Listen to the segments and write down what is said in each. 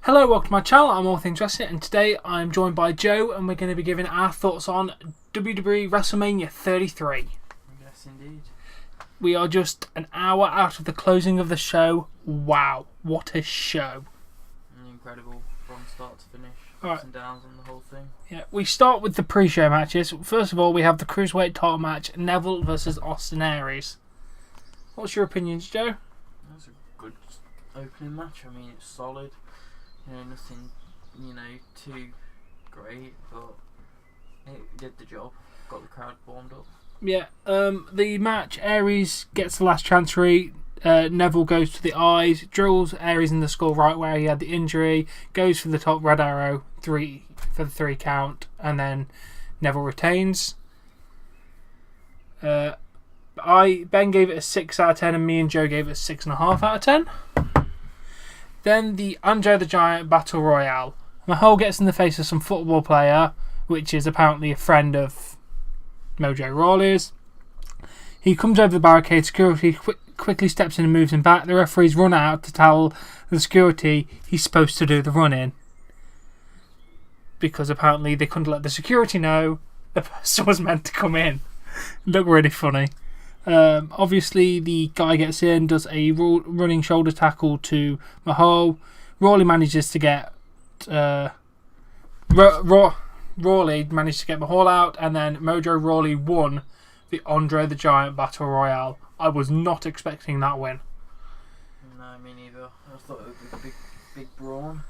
Hello, welcome to my channel. I'm All Things Wrestling, and today I'm joined by Joe, and we're going to be giving our thoughts on WWE Wrestlemania 33. Yes, indeed. We are just an hour out of the closing of the show. Wow, what a show! Incredible from start to finish. Right. Ups and downs on the whole thing. Yeah, we start with the pre-show matches. First of all, we have the Cruiserweight title match, Neville versus Austin Aries. What's your opinions, Joe? That was a good opening match. I mean, it's solid. Nothing, too great, but it did the job. Got the crowd warmed up. Yeah, the match, Aries gets the last transfer. Neville goes to the eyes, drills Aries in the skull right where he had the injury, goes for the top red arrow, for the 3 count, and then Neville retains. Ben gave it a 6 out of 10, and me and Joe gave it a 6.5 out of 10. Then the Andre the Giant Battle Royale. Mahal gets in the face of some football player, which is apparently a friend of Mojo Rawley's. He comes over the barricade, security quickly steps in and moves him back. The referees run out to tell the security he's supposed to do the run-in. Because apparently they couldn't let the security know the person was meant to come in. Looked really funny. Obviously, the guy gets in, does a running shoulder tackle to Mahal. Rawley manages to get Rawley managed to get Mahal out, and then Mojo Rawley won the Andre the Giant Battle Royale. I was not expecting that win. No, me neither. I thought it would be a big brawn.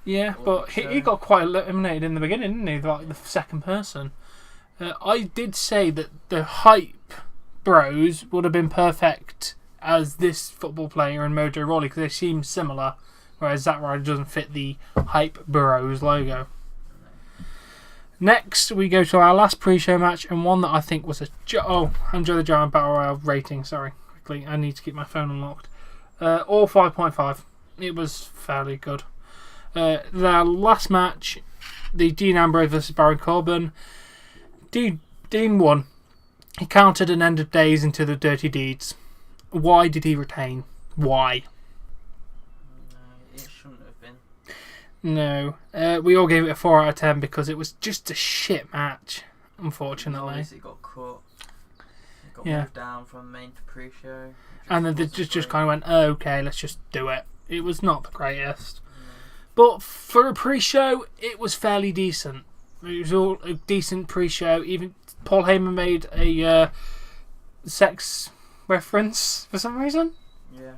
Yeah, but he got quite eliminated in the beginning, didn't he? Like the second person. I did say that the Hype Bros would have been perfect as this football player and Mojo Rawley because they seem similar, whereas Zack Ryder doesn't fit the Hype Bros logo. Next, we go to our last pre-show match, and one that I think was Andre the Giant Battle Royale rating. Sorry, quickly, I need to keep my phone unlocked. All 5.5. It was fairly good. The last match, the Dean Ambrose versus Baron Corbin. Dean won. He countered and ended days into the dirty deeds. Why did he retain? Why? No, it shouldn't have been. No. We all gave it a 4 out of 10 because it was just a shit match, unfortunately. It got cut. It got moved down from main to pre-show. And then they just kind of went, oh, okay, let's just do it. It was not the greatest. But for a pre-show, it was fairly decent. It was all a decent pre-show. Even Paul Heyman made a sex reference for some reason. Yeah.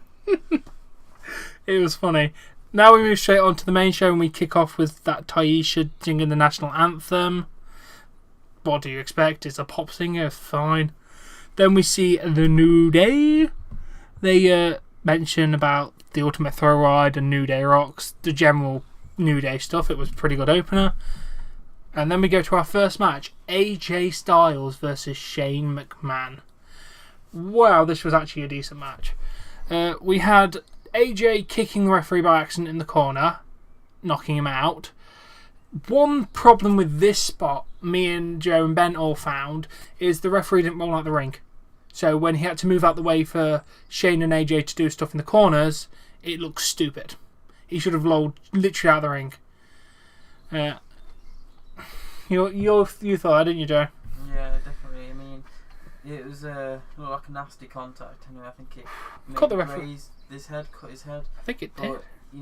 It was funny. Now we move straight on to the main show and we kick off with that Taisha singing the national anthem. What do you expect? It's a pop singer, fine. Then we see the New Day. They mention about the Ultimate Throw Ride and New Day Rocks, the general New Day stuff. It was a pretty good opener. And then we go to our first match, AJ Styles versus Shane McMahon. Wow, this was actually a decent match. We had AJ kicking the referee by accident in the corner, knocking him out. One problem with this spot, me and Joe and Ben all found, is the referee didn't roll out the ring. So when he had to move out the way for Shane and AJ to do stuff in the corners, it looked stupid. He should have rolled literally out of the ring. You thought that, didn't you, Joe? Yeah, definitely. I mean, it was looked like a nasty contact. Anyway, I think it Cut the referee. Raised his head, cut his head. I think it did. But, he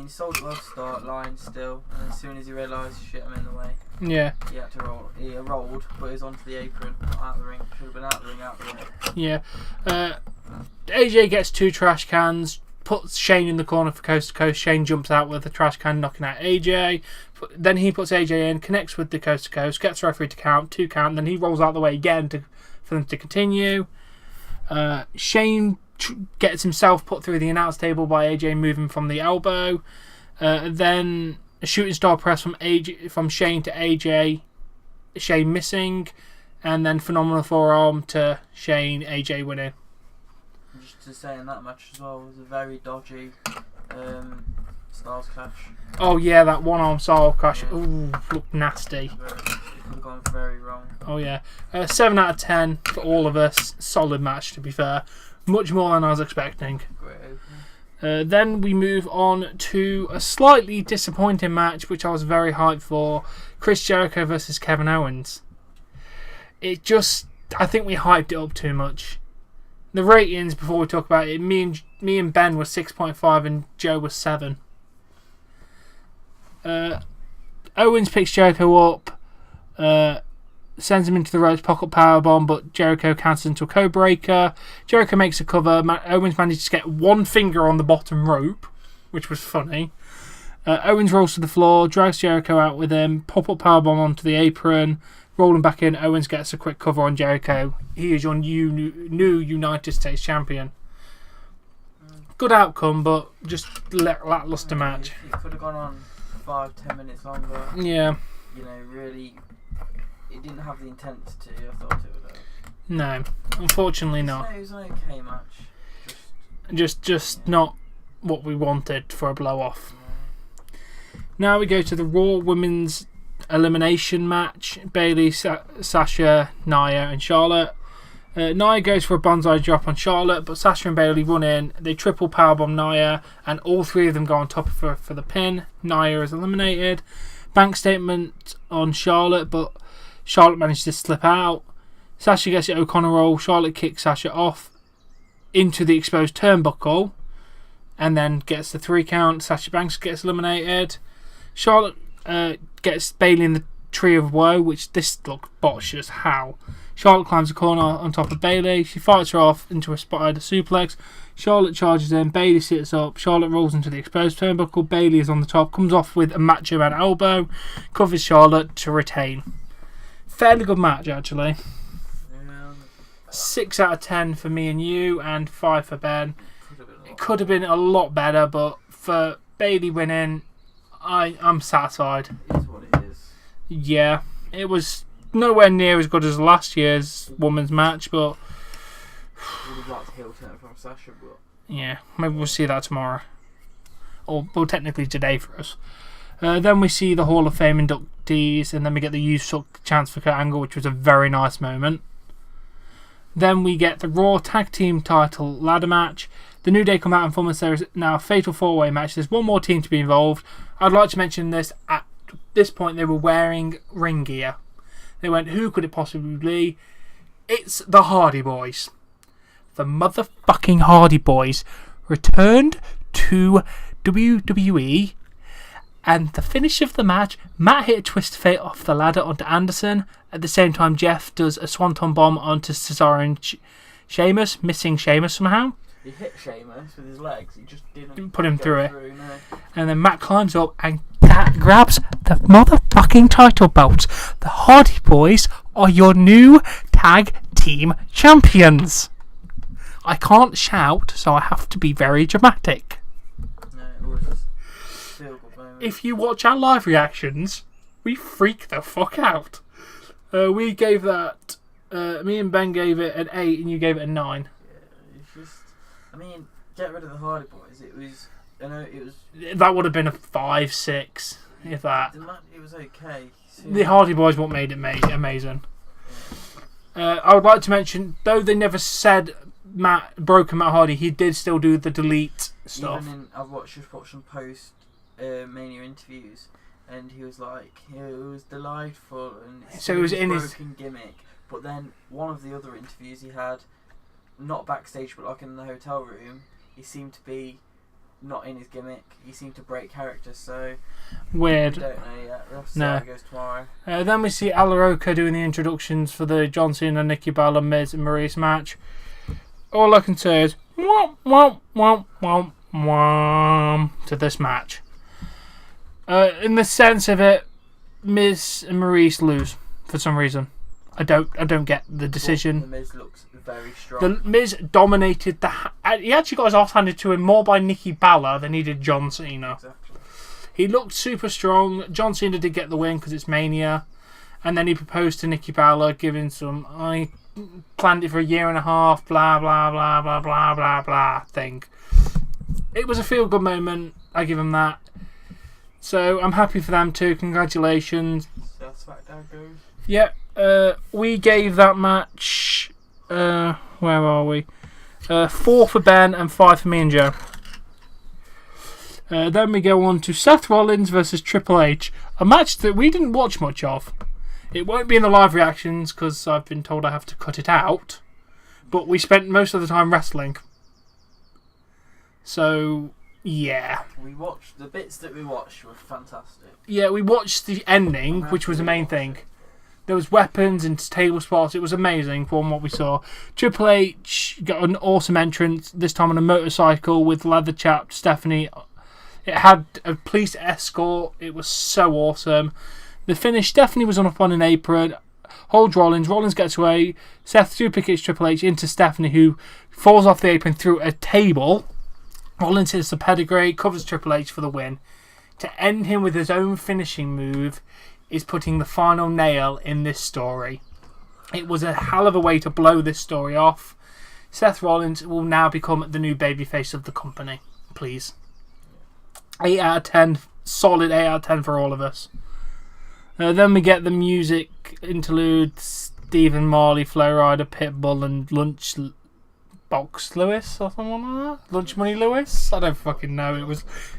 sold it well to start line still, and as soon as he realised shit, I'm in the way. Yeah. He had to roll. He rolled, but he was onto the apron, not out the ring. Should have been out the ring, out the ring. Yeah. AJ gets 2 trash cans, puts Shane in the corner for coast to coast. Shane jumps out with the trash can, knocking out AJ. Then he puts AJ in, connects with the coast to coast, gets the referee to count, 2 count, and then he rolls out the way again for them to continue. Shane gets himself put through the announce table by AJ moving from the elbow. Then a shooting star press from Shane to AJ, Shane missing, and then phenomenal forearm to Shane, AJ winning. Just to say in that match as well, was a very dodgy Styles clash. Oh yeah, that one-arm Styles clash. Yeah. Ooh, looked nasty. It could have gone very wrong. Oh yeah. 7 out of 10 for all of us. Solid match, to be fair. Much more than I was expecting. Great opening. Then we move on to a slightly disappointing match, which I was very hyped for. Chris Jericho versus Kevin Owens. I think we hyped it up too much. The ratings, before we talk about it, me and Ben was 6.5 and Joe was 7. Owens picks Jericho up, sends him into the ropes, pocket powerbomb, but Jericho counters into a code breaker. Jericho makes a cover. Owens manages to get one finger on the bottom rope, which was funny. Owens rolls to the floor, drags Jericho out with him, pop-up powerbomb onto the apron, rolling back in. Owens gets a quick cover on Jericho. He is your new United States champion. Good outcome, but just lackluster match. It could have gone on 5-10 minutes longer. Yeah. Really, it didn't have the intent to. I thought it would have. No, unfortunately not. It was an okay match. Just not what we wanted for a blow-off. Now we go to the Raw Women's Elimination match. Bayley, Sasha, Nia and Charlotte. Nia goes for a bonsai drop on Charlotte, but Sasha and Bayley run in. They triple powerbomb Nia, and all three of them go on top of her for the pin. Nia is eliminated. Bank statement on Charlotte, but Charlotte manages to slip out. Sasha gets the O'Connor roll. Charlotte kicks Sasha off into the exposed turnbuckle, and then gets the 3 count. Sasha Banks gets eliminated. Charlotte gets Bayley in the Tree of Woe, which this looked botched as hell. Charlotte climbs the corner on top of Bayley. She fights her off into a spider suplex. Charlotte charges in. Bayley sits up. Charlotte rolls into the exposed turnbuckle. Bayley is on the top. Comes off with a Macho Man elbow. Covers Charlotte to retain. Fairly good match, actually. 6 out of 10 for me and you, and 5 for Ben. It could have been a lot better, but for Bayley winning, I'm satisfied. It is what it is. Yeah, it was nowhere near as good as last year's women's match, but Would have liked to heel turn from Sasha, but yeah, maybe we'll see that tomorrow. Or, well, technically today for us. Then we see the Hall of Fame inductees, and then we get the "You Suck" chance for Kurt Angle, which was a very nice moment. Then we get the Raw Tag Team title ladder match. The New Day come out and inform us there is now a fatal 4-way match. There's one more team to be involved. I'd like to mention this. At this point, they were wearing ring gear. They went, who could it possibly be? It's the Hardy Boys. The motherfucking Hardy Boys returned to WWE. And the finish of the match, Matt hit a twist of fate off the ladder onto Anderson. At the same time, Jeff does a swanton bomb onto Cesaro and Sheamus, missing Sheamus somehow. he hit Sheamus with his legs. He just didn't put him through it. No. And then Matt climbs up and grabs the motherfucking title belts. The Hardy Boys are your new tag team champions. I can't shout, so I have to be very dramatic. No, it was just still a good moment. If you watch our live reactions, we freak the fuck out. We gave that. Me and Ben gave it an 8, and you gave it a 9. Yeah, it's just. I mean, get rid of the Hardy Boys. It was. I know it was. That would have been a 5, 6, if that. It was okay. The Hardy Boys what made it amazing. I would like to mention, though they never said broken Matt Hardy, he did still do the delete stuff. Even I've watched some post Mania interviews, and he was like, it was delightful, and so it was in broken his gimmick. But then one of the other interviews he had, not backstage, but like in the hotel room, he seemed to be not in his gimmick. He seemed to break character. So weird. We don't know yet. We'll see No. how it goes tomorrow. Then we see Alaroka doing the introductions for the John Cena, Nikki Bella, Miz and Maurice match. All I can say is womp womp womp womp womp to this match. In the sense of it, Miz and Maurice lose for some reason. I don't get the decision. But the Miz looks very strong. The Miz dominated he actually got his ass handed to him more by Nikki Bella than he did John Cena. Exactly. He looked super strong. John Cena did get the win because it's Mania. And then he proposed to Nikki Bella, giving some, I planned it for a year and a half, blah, blah, blah, blah, blah, blah, blah thing. It was a feel-good moment. I give him that. So I'm happy for them too. Congratulations. That's SmackDown goes. Yeah, we gave that match, where are we? 4 for Ben and 5 for me and Joe. Then we go on to Seth Rollins versus Triple H, a match that we didn't watch much of. It won't be in the live reactions because I've been told I have to cut it out. But we spent most of the time wrestling. So, yeah. We watched, the bits that we watched were fantastic. Yeah, we watched the ending, which was the main thing. There was weapons and table spots. It was amazing from what we saw. Triple H got an awesome entrance, this time on a motorcycle with leather chapped Stephanie. It had a police escort. It was so awesome. The finish, Stephanie was up on an apron. Holds Rollins. Rollins gets away. Seth super kicks Triple H into Stephanie, who falls off the apron through a table. Rollins hits the pedigree, covers Triple H for the win. To end him with his own finishing move is putting the final nail in this story. It was a hell of a way to blow this story off. Seth Rollins will now become the new babyface of the company. Please. 8 out of 10. Solid 8 out of 10 for all of us. Then we get the music interlude. Stephen Marley, Flow Rider, Pitbull and Lunchbox Lewis or something like that? Lunch Money Lewis? I don't fucking know.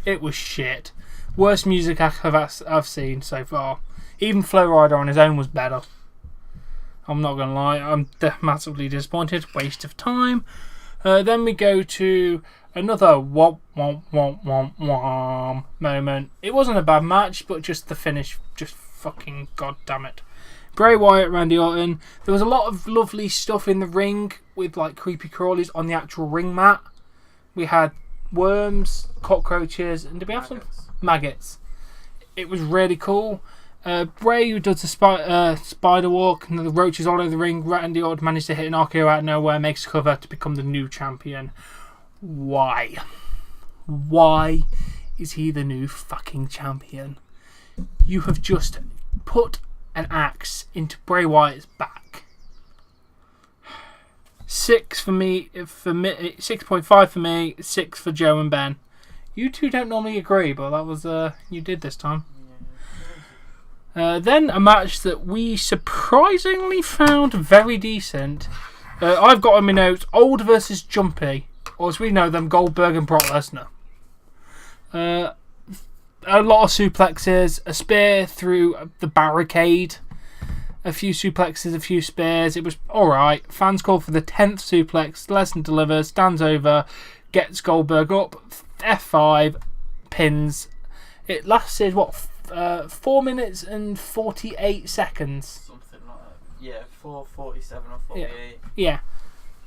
It was shit. Worst music I've seen so far. Even Flow Rider on his own was better. I'm not going to lie. I'm massively disappointed. Waste of time. Then we go to another womp womp womp womp womp moment. It wasn't a bad match, but just the finish, just fucking goddamn it. Bray Wyatt, Randy Orton. There was a lot of lovely stuff in the ring with like creepy crawlies on the actual ring mat. We had worms, cockroaches, and did we have some maggots? It was really cool. Bray, who does the spider walk, and the roaches all over the ring. Randy Orton managed to hit an RKO out of nowhere, makes a cover to become the new champion. Why? Why is he the new fucking champion? You have just put an axe into Bray Wyatt's back. 6 for me, 6.5 for me, 6 for Joe and Ben. You two don't normally agree, but that was you did this time. Then a match that we surprisingly found very decent. I've got on my notes, Old versus Jumpy, or as we know them, Goldberg and Brock Lesnar. A lot of suplexes, a spear through the barricade, a few suplexes, a few spears. It was alright. Fans call for the 10th suplex. Lesnar delivers, stands over, gets Goldberg up, F5, pins. It lasted, 4 minutes and 48 seconds. Something like that. Yeah, 4:47 or 48. Yeah,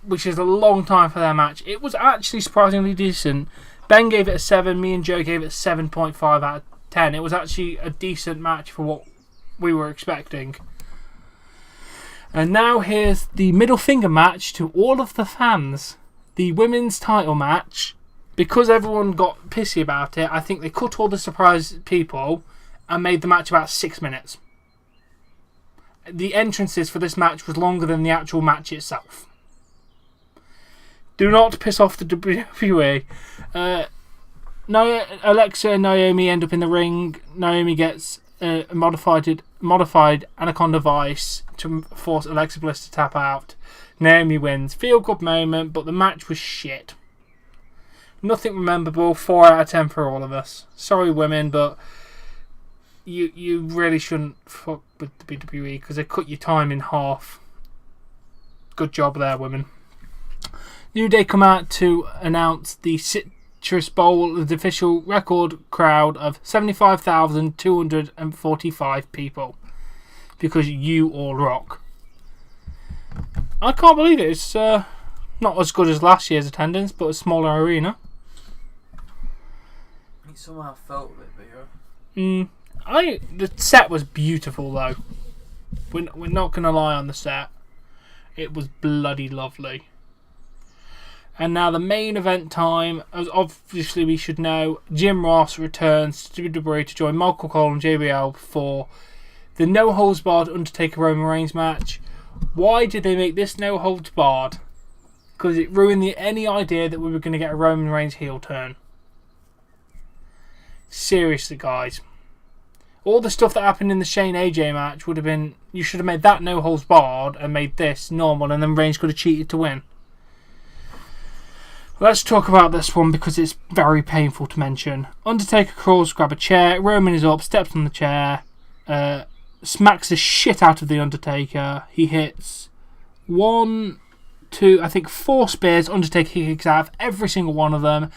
which is a long time for their match. It was actually surprisingly decent. Ben gave it a 7, me and Joe gave it a 7.5 out of 10. It was actually a decent match for what we were expecting. And now here's the middle finger match to all of the fans. The women's title match. Because everyone got pissy about it, I think they cut all the surprise people and made the match about 6 minutes. The entrances for this match was longer than the actual match itself. Do not piss off the WWE. Alexa and Naomi end up in the ring. Naomi gets a modified Anaconda Vice to force Alexa Bliss to tap out. Naomi wins. Feel good moment, but the match was shit. Nothing memorable. 4 out of 10 for all of us. Sorry, women, but you really shouldn't fuck with the WWE because they cut your time in half. Good job there, women. New Day come out to announce the Citrus Bowl with the official record crowd of 75,245 people. Because you all rock. I can't believe it. It's not as good as last year's attendance, but a smaller arena. It somehow felt a bit bigger. The set was beautiful though. We're not going to lie on the set. It was bloody lovely. And now the main event time, as obviously we should know, Jim Ross returns to WWE to join Michael Cole and JBL for the No Holds Barred Undertaker Roman Reigns match. Why did they make this No Holds Barred? Because it ruined any idea that we were going to get a Roman Reigns heel turn. Seriously, guys. All the stuff that happened in the Shane AJ match would have been... You should have made that No Holds Barred and made this normal, and then Reigns could have cheated to win. Let's talk about this one because it's very painful to mention. Undertaker crawls to grab a chair. Roman is up, steps on the chair, smacks the shit out of the Undertaker. He hits 1, 2, I think 4 spears. Undertaker kicks out of every single one of them.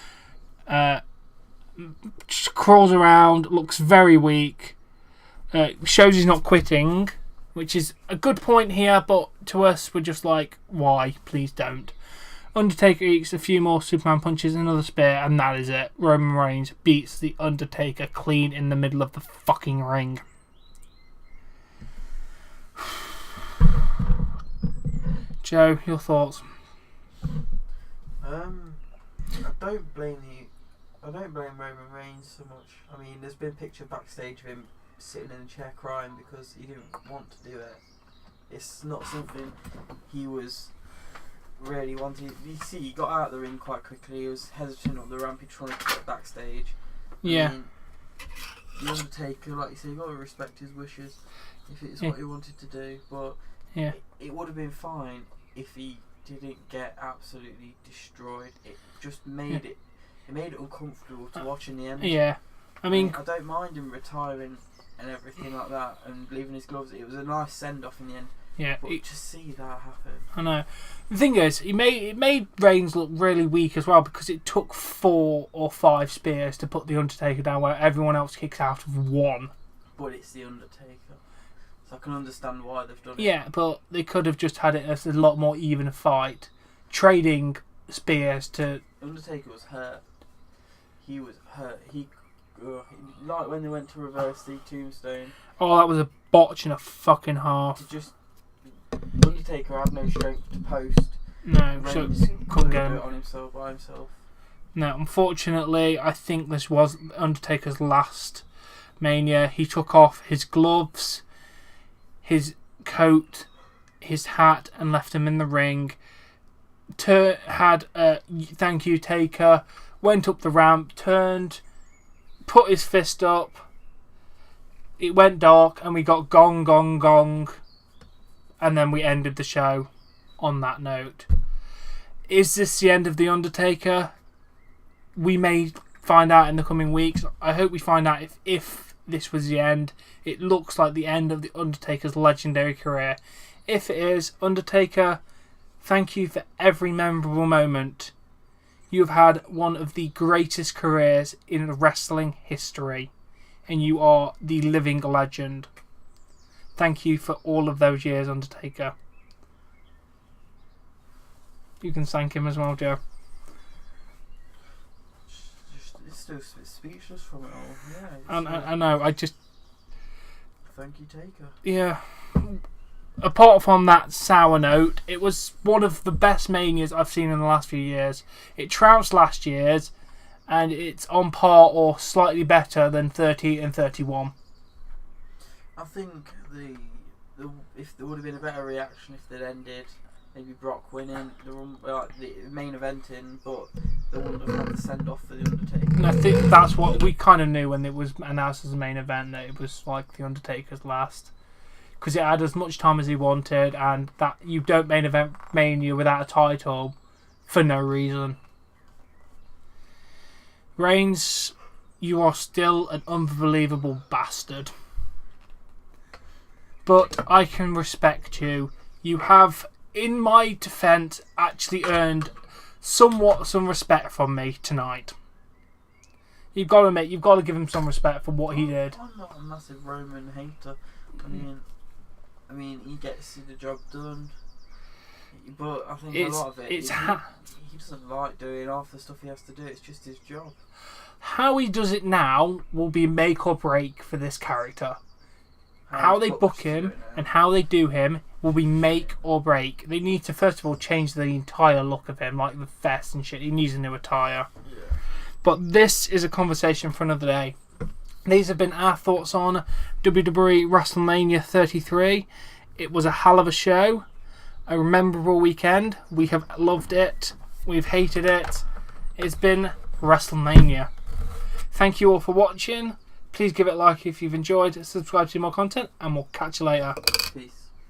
Crawls around, looks very weak. Shows he's not quitting, which is a good point here, but to us, we're just like, why? Please don't. Undertaker eats a few more Superman punches, another spear, and that is it. Roman Reigns beats the Undertaker clean in the middle of the fucking ring. Joe, your thoughts? I don't blame Roman Reigns so much. I mean, there's been pictures backstage of him sitting in a chair crying because he didn't want to do it. It's not something he was really wanted. You see, he got out of the ring quite quickly. He was hesitant on the ramp. He trying to get backstage. Yeah. I mean, the Undertaker, like you say, you got to respect his wishes if it's what he wanted to do. But it would have been fine if he didn't get absolutely destroyed. It just made it made it uncomfortable to watch in the end. Yeah, I mean, I don't mind him retiring and everything like that and leaving his gloves. It was a nice send off in the end. Yeah, but to see that happen, I know. The thing is, it made Reigns look really weak as well because it took 4 or 5 spears to put the Undertaker down, where everyone else kicks out of 1. But it's the Undertaker, so I can understand why they've done it. Yeah, but they could have just had it as a lot more even fight, trading spears to. Undertaker was hurt. He was hurt. Like when they went to reverse the tombstone. Oh, that was a botch and a fucking half. Undertaker had no strength to post. No, so couldn't get him on himself by himself. No, unfortunately, I think this was Undertaker's last Mania. He took off his gloves, his coat, his hat, and left him in the ring. Had a thank you Taker, went up the ramp, turned, put his fist up. It went dark, and we got gong, gong, gong. And then we ended the show on that note. Is this the end of The Undertaker? We may find out in the coming weeks. I hope we find out if this was the end. It looks like the end of The Undertaker's legendary career. If it is, Undertaker, thank you for every memorable moment. You've had one of the greatest careers in wrestling history. And you are the living legend. Thank you for all of those years, Undertaker. You can thank him as well, Joe. It's still speechless from it all. Yeah, I know. Thank you, Taker. Yeah. Apart from that sour note, it was one of the best Manias I've seen in the last few years. It trounced last year's, and it's on par or slightly better than 30 and 31. I think if there would have been a better reaction if they'd ended, maybe Brock winning the main eventing, but they wouldn't have had the send off for the Undertaker. And I think that's what we kind of knew when it was announced as a main event, that it was like the Undertaker's last, because it had as much time as he wanted, and that you don't main event Mania without a title for no reason. Reigns, you are still an unbelievable bastard. But I can respect you. You have, in my defence, actually earned some respect from me tonight. You've got to admit, you've got to give him some respect for what he did. I'm not a massive Roman hater. I mean, he gets the job done. But I think a lot of it, he doesn't like doing half the stuff he has to do. It's just his job. How he does it now will be make or break for this character. How they book him and how they do him will be make or break. They need to first of all change the entire look of him, like the vest and shit. He needs a new attire. Yeah. But this is a conversation for another day. These have been our thoughts on WWE WrestleMania 33. It was a hell of a show, a memorable weekend. We have loved it. We've hated it. It's been WrestleMania. Thank you all for watching. Please give it a like if you've enjoyed. Subscribe to more content, and we'll catch you later. Peace.